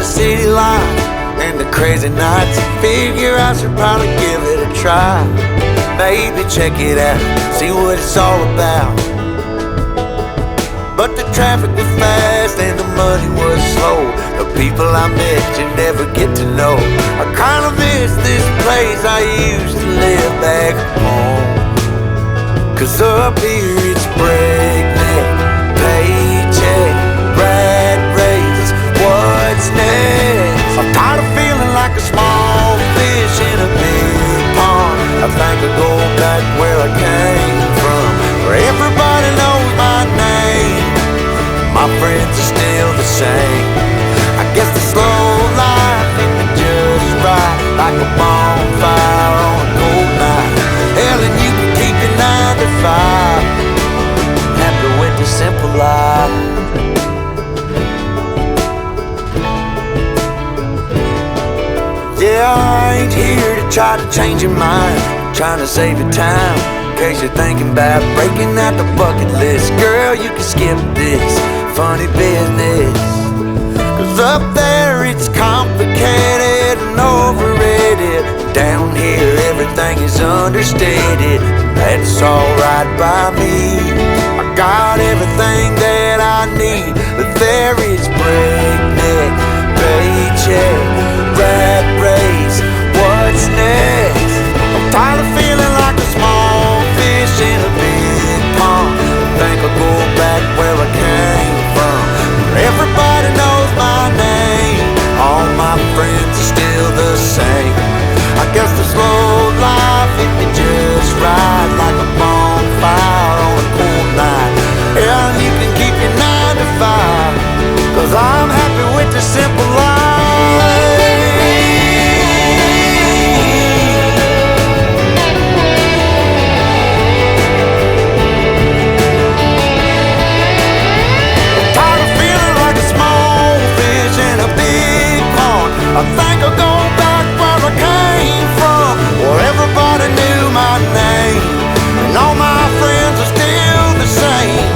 the city life and the crazy nights. Figure I should probably give it a try. Maybe check it out, see what it's all about. But the traffic was fast and the money was slow. The people I met you never get to know. I kinda miss this place I used to live back home. 'Cause up here it's breakneck, paycheck, rat race, what's next? I'm tired of feeling like a small fish in a big pond. I think I'll go back where I came from, where everybody knows my name. My friends are still the same. I guess the slow life hit me just right, like a bonfire on a cold night. Hell, and you can keep your 9 to 5, happy with the simple life. Yeah, I ain't here to try to change your mind, trying to save your time, in case you're thinking about breaking out the bucket list. Girl, you can skip this funny business, 'cause up there it's complicated and overrated. Down here everything is understated. That's alright by me. I got everything that I need, but there is breakneck, paycheck, rat race, what's next? I'm tired of feeling like a small fish in a big pond. I think I'll go back where I came from, where everybody knows my name. All my friends are still the same. I guess the slow life hit me just right, like a bonfire on a cold night. Yeah, you can keep your 9 to 5, 'cause I'm happy with the simple life. I think I'll go back where I came from, where everybody knew my name, and all my friends are still the same.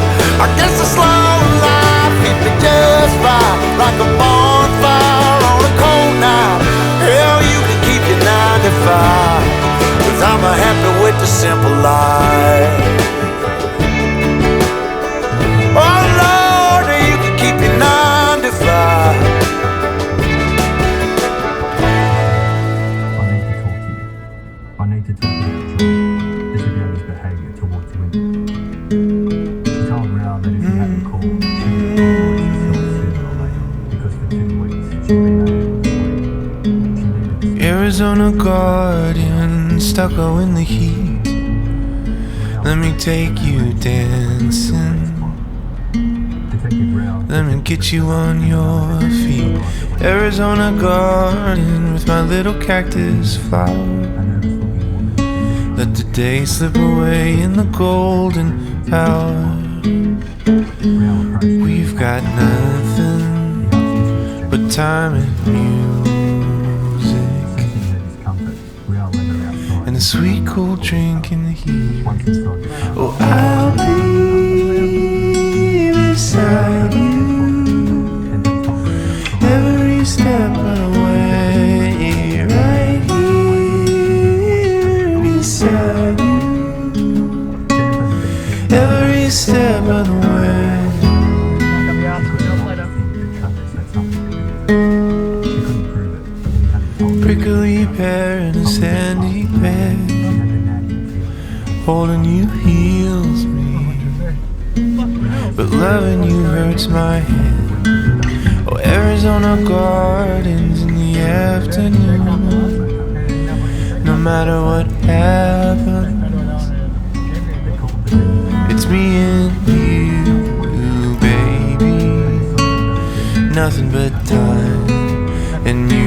I guess the slow life hit me just right, like a bonfire on a cold night. Hell, you can keep your 9 to 5, 'cause I'm happy with the simple life. Oh Lord, you can keep your 9 to 5. I need to talk about John. This about his behaviour towards women. She told Rao that if he hadn't called, she would probably herself sooner or later, because for 2 weeks she'd been unable to sleep. She needed to Arizona Guardian, stuck in the heat. Let me take you dancing. Let me get you on your feet. Arizona Garden with my little cactus flower. Let the day slip away in the golden hour. We've got nothing but time and music, and a sweet cold drink in the heat. Oh, I'll be beside you every step of the way, right here beside you every step of the way. Prickly pear in a sandy bed, holding you heals me, but loving you hurts my head. Oh, Arizona Gardens in the afternoon. No matter what happens, it's me and you, baby. Nothing but time and music,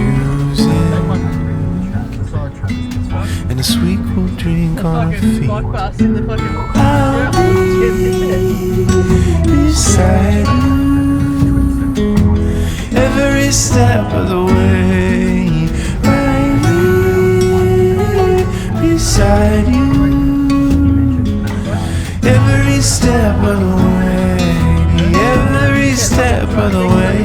and a sweet cool drink on our feet. I'll be beside you every step of the way, right here beside you every step of the way, every step of the way.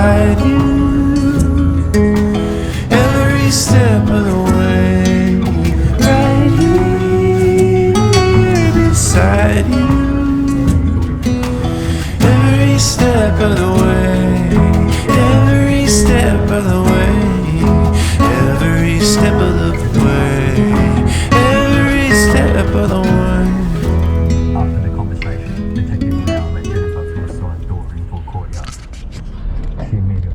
beside you. Every step of the way, right here beside you. Every step of the way, every step of the way, every step of the way, every step of the way.